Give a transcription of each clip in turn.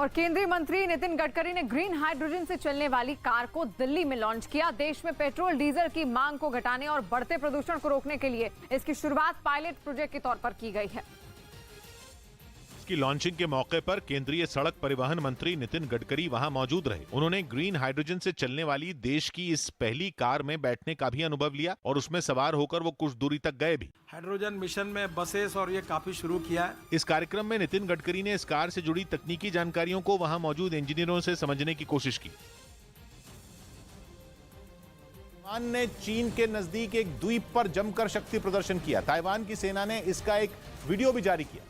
और केंद्रीय मंत्री नितिन गडकरी ने ग्रीन हाइड्रोजन से चलने वाली कार को दिल्ली में लॉन्च किया। देश में पेट्रोल डीजल की मांग को घटाने और बढ़ते प्रदूषण को रोकने के लिए इसकी शुरुआत पायलट प्रोजेक्ट के तौर पर की गई है। इसकी लॉन्चिंग के मौके पर केंद्रीय सड़क परिवहन मंत्री नितिन गडकरी वहां मौजूद रहे। उन्होंने ग्रीन हाइड्रोजन से चलने वाली देश की इस पहली कार में बैठने का भी अनुभव लिया और उसमें सवार होकर वो कुछ दूरी तक गए भी। हाइड्रोजन मिशन में बसेस और ये काफी शुरू किया है। इस कार्यक्रम में नितिन गडकरी ने इस कार से जुड़ी तकनीकी जानकारियों को वहां मौजूद इंजीनियरों से समझने की कोशिश की। ताइवान ने चीन के नजदीक एक द्वीप पर जमकर शक्ति प्रदर्शन किया। ताइवान की सेना ने इसका एक वीडियो भी जारी किया,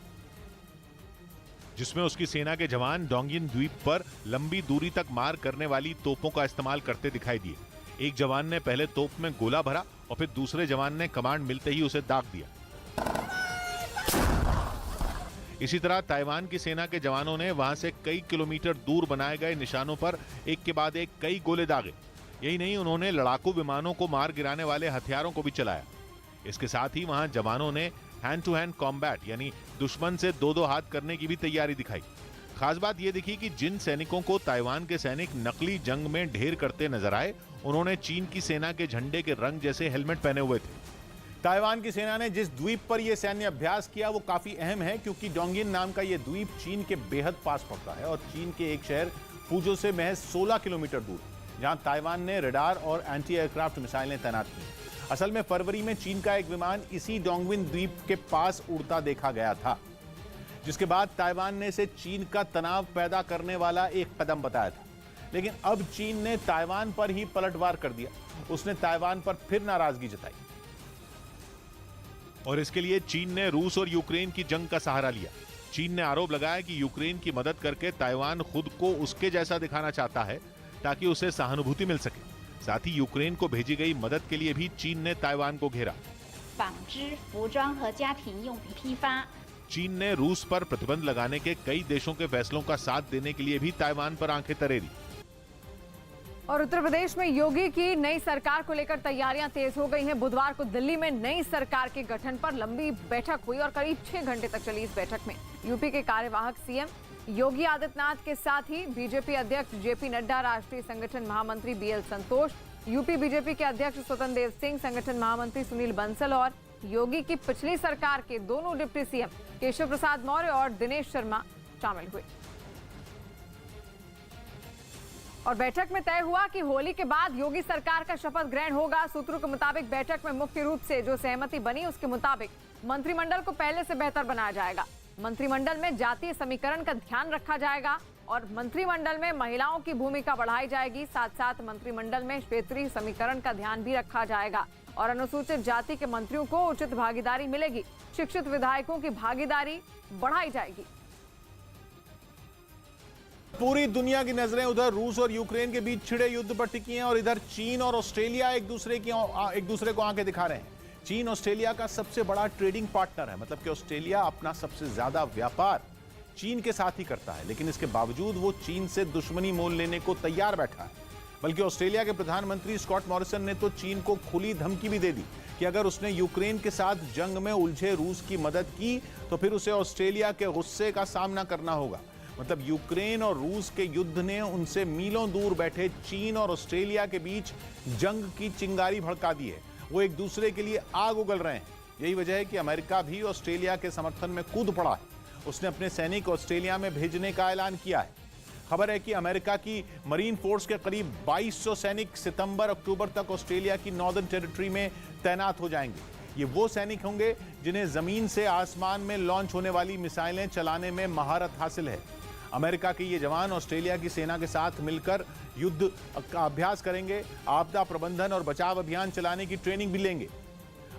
जिसमें उसकी सेना के जवान डोंगिन द्वीप पर लंबी दूरी तक मार करने वाली तोपों का इस्तेमाल करते दिखाई दिए। एक जवान ने पहले तोप में गोला भरा और फिर दूसरे जवान ने कमांड मिलते ही उसे दाग दिया। इसी तरह ताइवान की सेना के जवानों ने वहां से कई किलोमीटर दूर बनाए गए निशानों पर एक के बाद एक कई गोले दागे। यही नहीं, उन्होंने लड़ाकू विमानों को मार गिराने वाले हथियारों को भी चलाया। इसके साथ ही वहां जवानों ने हैंड टू हैंड कॉम्बैट यानी दुश्मन से दो दो हाथ करने की भी तैयारी दिखाई। खास बात यह दिखी कि जिन सैनिकों को ताइवान के सैनिक नकली जंग में ढेर करते नजर आए, उन्होंने चीन की सेना के झंडे के रंग जैसे हेलमेट पहने हुए थे। ताइवान की सेना ने जिस द्वीप पर यह सैन्य अभ्यास किया वो काफी अहम है, क्योंकि डोंगिन नाम का यह द्वीप चीन के बेहद पास पड़ता है और चीन के एक शहर फुजो से महज 16 किलोमीटर दूर, जहां ताइवान ने रडार और एंटी एयरक्राफ्ट मिसाइलें तैनात की। असल में फरवरी में चीन का एक विमान इसी डोंगविन द्वीप के पास उड़ता देखा गया था, जिसके बाद ताइवान ने इसे चीन का तनाव पैदा करने वाला एक कदम बताया था। लेकिन अब चीन ने ताइवान पर ही पलटवार कर दिया। उसने ताइवान पर फिर नाराजगी जताई और इसके लिए चीन ने रूस और यूक्रेन की जंग का सहारा लिया। चीन ने आरोप लगाया कि यूक्रेन की मदद करके ताइवान खुद को उसके जैसा दिखाना चाहता है ताकि उसे सहानुभूति मिल सके। साथ ही यूक्रेन को भेजी गई मदद के लिए भी चीन ने ताइवान को घेरा। चीन ने रूस पर प्रतिबंध लगाने के कई देशों के फैसलों का साथ देने के लिए भी ताइवान पर आंखें तरेरी। और उत्तर प्रदेश में योगी की नई सरकार को लेकर तैयारियां तेज हो गई हैं। बुधवार को दिल्ली में नई सरकार के गठन पर लंबी बैठक हुई और करीब 6 घंटे तक चली इस बैठक में यूपी के कार्यवाहक सीएम योगी आदित्यनाथ के साथ ही बीजेपी अध्यक्ष जेपी नड्डा, राष्ट्रीय संगठन महामंत्री बीएल संतोष, यूपी बीजेपी के अध्यक्ष स्वतंत्र देव सिंह, संगठन महामंत्री सुनील बंसल और योगी की पिछली सरकार के दोनों डिप्टी सीएम केशव प्रसाद मौर्य और दिनेश शर्मा शामिल हुए। और बैठक में तय हुआ कि होली के बाद योगी सरकार का शपथ ग्रहण होगा। सूत्रों के मुताबिक बैठक में मुख्य रूप से जो सहमति बनी उसके मुताबिक मंत्रिमंडल को पहले से बेहतर बनाया जाएगा। मंत्रिमंडल में जातीय समीकरण का ध्यान रखा जाएगा और मंत्रिमंडल में महिलाओं की भूमिका बढ़ाई जाएगी। साथ साथ मंत्रिमंडल में क्षेत्रीय समीकरण का ध्यान भी रखा जाएगा और अनुसूचित जाति के मंत्रियों को उचित भागीदारी मिलेगी। शिक्षित विधायकों की भागीदारी बढ़ाई जाएगी। पूरी दुनिया की नजरें उधर रूस और यूक्रेन के बीच छिड़े युद्ध पर टिकी हैं और इधर चीन और ऑस्ट्रेलिया एक दूसरे को आंखें दिखा रहे हैं। चीन ऑस्ट्रेलिया का सबसे बड़ा ट्रेडिंग पार्टनर है, मतलब कि ऑस्ट्रेलिया अपना सबसे ज्यादा व्यापार चीन के साथ ही करता है, लेकिन इसके बावजूद वो चीन से दुश्मनी मोल लेने को तैयार बैठा है। बल्कि ऑस्ट्रेलिया के प्रधानमंत्री स्कॉट मॉरिसन ने तो चीन को खुली धमकी भी दे दी कि अगर उसने यूक्रेन के साथ जंग में उलझे रूस की मदद की तो फिर उसे ऑस्ट्रेलिया के गुस्से का सामना करना होगा। मतलब यूक्रेन और रूस के युद्ध ने उनसे मीलों दूर बैठे चीन और ऑस्ट्रेलिया के बीच जंग की चिंगारी भड़का दी है। वो एक दूसरे के लिए आग उगल रहे हैं। यही वजह है कि अमेरिका भी ऑस्ट्रेलिया के समर्थन में कूद पड़ा है। उसने अपने सैनिक ऑस्ट्रेलिया में भेजने का ऐलान किया है। खबर है कि अमेरिका की मरीन फोर्स के करीब 2200 सैनिक सितंबर-अक्टूबर तक ऑस्ट्रेलिया की नॉर्दर्न टेरिटरी में तैनात हो जाएंगे। ये वो सैनिक होंगे जिन्हें जमीन से आसमान में लॉन्च होने वाली मिसाइलें चलाने में महारत हासिल है। अमेरिका के ये जवान ऑस्ट्रेलिया की सेना के साथ मिलकर युद्ध का अभ्यास करेंगे, आपदा प्रबंधन और बचाव अभियान चलाने की ट्रेनिंग भी लेंगे।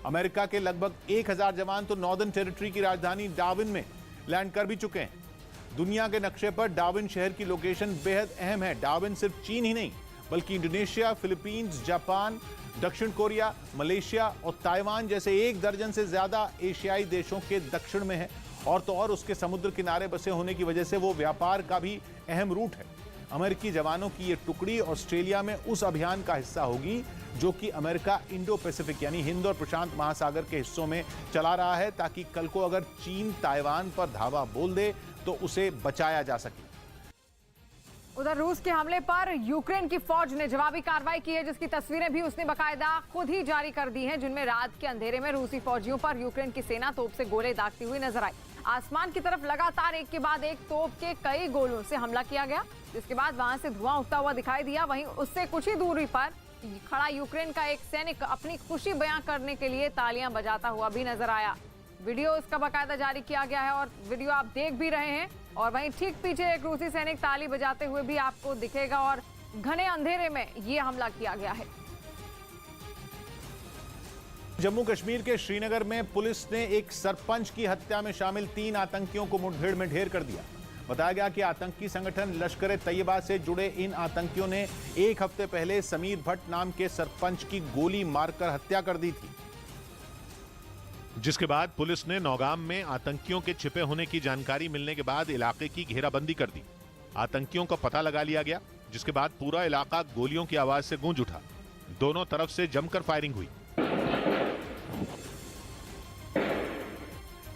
अमेरिका के लगभग 1000 जवान तो नॉर्दर्न टेरिटरी की राजधानी डार्विन में लैंड कर भी चुके हैं। दुनिया के नक्शे पर डार्विन शहर की लोकेशन बेहद अहम है। डार्विन सिर्फ चीन ही नहीं बल्कि इंडोनेशिया, फिलीपींस, जापान, दक्षिण कोरिया, मलेशिया और ताइवान जैसे 1 दर्जन से ज्यादा एशियाई देशों के दक्षिण में है। और तो और उसके समुद्र किनारे बसे होने की वजह से वो व्यापार का भी अहम रूट है। अमेरिकी जवानों की ये टुकड़ी ऑस्ट्रेलिया में उस अभियान का हिस्सा होगी जो कि अमेरिका इंडो पैसिफिक यानी हिंद और प्रशांत महासागर के हिस्सों में चला रहा है, ताकि कल को अगर चीन ताइवान पर धावा बोल दे तो उसे बचाया जा सके। उधर रूस के हमले पर यूक्रेन की फौज ने जवाबी कार्रवाई की है, जिसकी तस्वीरें भी उसने बकायदा खुद ही जारी कर दी हैं, जिनमें रात के अंधेरे में रूसी फौजियों पर यूक्रेन की सेना तोप से गोले दागती हुई नजर आई। आसमान की तरफ लगातार एक के बाद एक तोप के कई गोलों से हमला किया गया, जिसके बाद वहां से धुआं उठता हुआ दिखाई दिया। वहीं उससे कुछ ही दूरी पर खड़ा यूक्रेन का एक सैनिक अपनी खुशी बयां करने के लिए तालियां बजाता हुआ भी नजर आया। वीडियो इसका बकायदा जारी किया गया है और वीडियो आप देख भी रहे हैं। और वहीं ठीक पीछे एक रूसी सैनिक ताली बजाते हुए भी आपको दिखेगा और घने अंधेरे में ये हमला किया गया है। जम्मू कश्मीर के श्रीनगर में पुलिस ने एक सरपंच की हत्या में शामिल 3 आतंकियों को मुठभेड़ में ढेर कर दिया। बताया गया कि आतंकी संगठन लश्कर-ए-तैयबा से जुड़े इन आतंकियों ने एक हफ्ते पहले समीर भट्ट नाम के सरपंच की गोली मारकर हत्या कर दी थी, जिसके बाद पुलिस ने नौगाम में आतंकियों के छिपे होने की जानकारी मिलने के बाद इलाके की घेराबंदी कर दी। आतंकियों का पता लगा लिया गया, जिसके बाद पूरा इलाका गोलियों की आवाज से गूंज उठा। दोनों तरफ से जमकर फायरिंग हुई।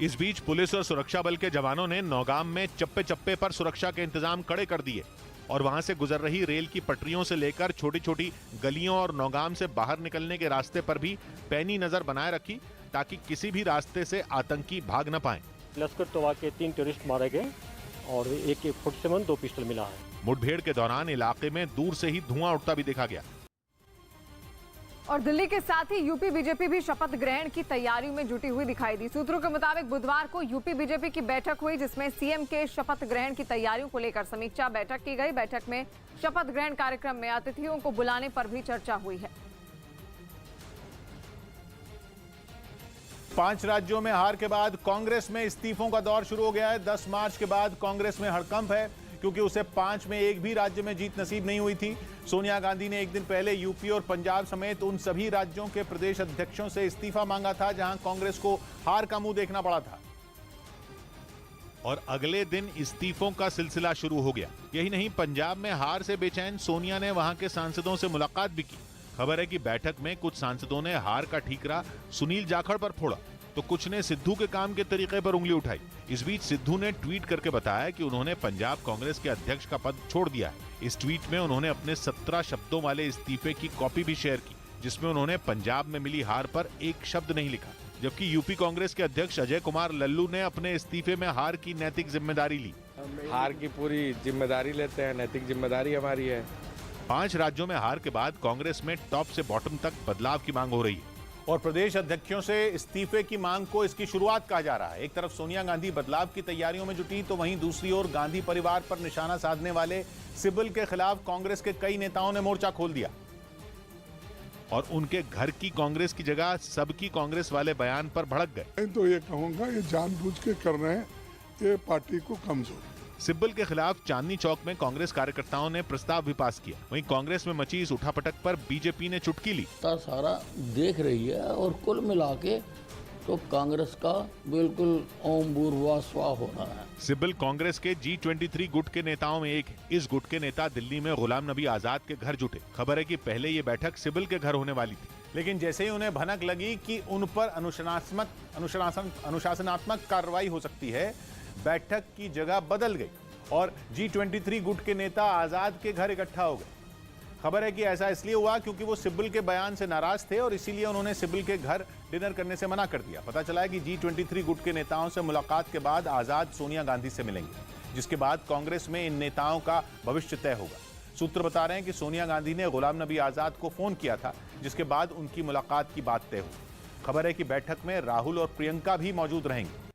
इस बीच पुलिस और सुरक्षा बल के जवानों ने नौगाम में चप्पे चप्पे पर सुरक्षा के इंतजाम कड़े कर दिए और वहां से गुजर रही रेल की पटरियों से लेकर छोटी छोटी गलियों और नौगाम से बाहर निकलने के रास्ते पर भी पैनी नजर बनाए रखी, ताकि किसी भी रास्ते से आतंकी भाग न पाएं। लश्कर तोबा के 3 टेररिस्ट मारे गए और एक 47 2 पिस्टल मिला है। मुठभेड़ के दौरान इलाके में दूर से ही धुआं उठता भी देखा गया। और दिल्ली के साथ ही यूपी बीजेपी भी शपथ ग्रहण की तैयारियों में जुटी हुई दिखाई दी। सूत्रों के मुताबिक बुधवार को यूपी बीजेपी की बैठक हुई, जिसमें सीएम के शपथ ग्रहण की तैयारियों को लेकर समीक्षा बैठक की गई। बैठक में शपथ ग्रहण कार्यक्रम में अतिथियों को बुलाने पर भी चर्चा हुई है। 5 राज्यों में हार के बाद कांग्रेस में इस्तीफों का दौर शुरू हो गया है। 10 मार्च के बाद कांग्रेस में हड़कंप है, क्योंकि उसे 5 में एक भी राज्य में जीत नसीब नहीं हुई थी। सोनिया गांधी ने एक दिन पहले यूपी और पंजाब समेत उन सभी राज्यों के प्रदेश अध्यक्षों से इस्तीफा मांगा था जहां कांग्रेस को हार का मुंह देखना पड़ा था। और अगले दिन इस्तीफों का सिलसिला शुरू हो गया। यही नहीं, पंजाब में हार से बेचैन सोनिया ने वहां के सांसदों से मुलाकात भी की। खबर है कि बैठक में कुछ सांसदों ने हार का ठीकरा सुनील जाखड़ पर फोड़ा, तो कुछ ने सिद्धू के काम के तरीके पर उंगली उठाई। इस बीच सिद्धू ने ट्वीट करके बताया कि उन्होंने पंजाब कांग्रेस के अध्यक्ष का पद छोड़ दिया है। इस ट्वीट में उन्होंने अपने 17 शब्दों वाले इस्तीफे की कॉपी भी शेयर की, जिसमें उन्होंने पंजाब में मिली हार पर एक शब्द नहीं लिखा। जबकि यूपी कांग्रेस के अध्यक्ष अजय कुमार लल्लू ने अपने इस्तीफे में हार की नैतिक जिम्मेदारी ली। हार की पूरी जिम्मेदारी लेते हैं, नैतिक जिम्मेदारी हमारी है। 5 राज्यों में हार के बाद कांग्रेस में टॉप से बॉटम तक बदलाव की मांग हो रही है और प्रदेश अध्यक्षों से इस्तीफे की मांग को इसकी शुरुआत कहा जा रहा है। एक तरफ सोनिया गांधी बदलाव की तैयारियों में जुटी, तो वहीं दूसरी ओर गांधी परिवार पर निशाना साधने वाले सिब्बल के खिलाफ कांग्रेस के कई नेताओं ने मोर्चा खोल दिया और उनके घर की कांग्रेस की जगह सबकी कांग्रेस वाले बयान पर भड़क गए। तो ये कहूंगा, ये जानबूझ के कर रहे हैं, ये पार्टी को कमजोर। सिब्बल के खिलाफ चांदनी चौक में कांग्रेस कार्यकर्ताओं ने प्रस्ताव भी पास किया। वहीं कांग्रेस में मची इस उठापटक पर बीजेपी ने चुटकी ली। सारा देख रही है और कुल मिला के तो कांग्रेस का बिल्कुल ओम भूर्भुवः स्वः हो रहा है। सिब्बल कांग्रेस के G23 गुट के नेताओं में एक है। इस गुट के नेता दिल्ली में गुलाम नबी आजाद के घर जुटे। खबर है कि पहले ये बैठक सिब्बल के घर होने वाली थी, लेकिन जैसे ही उन्हें भनक लगी कि उन पर अनुशासनात्मक कार्रवाई हो सकती है, बैठक की जगह बदल गई और G23 गुट के नेता आजाद के घर इकट्ठा हो गए। खबर है कि ऐसा इसलिए हुआ क्योंकि वो सिब्बल के बयान से नाराज थे और इसीलिए उन्होंने सिब्बल के घर डिनर करने से मना कर दिया। पता चला है कि G23 गुट के नेताओं से मुलाकात के बाद आजाद सोनिया गांधी से मिलेंगे, जिसके बाद कांग्रेस में इन नेताओं का भविष्य तय होगा। सूत्र बता रहे हैं कि सोनिया गांधी ने गुलाम नबी आजाद को फोन किया था, जिसके बाद उनकी मुलाकात की बात तय हुई। खबर है कि बैठक में राहुल और प्रियंका भी मौजूद रहेंगे।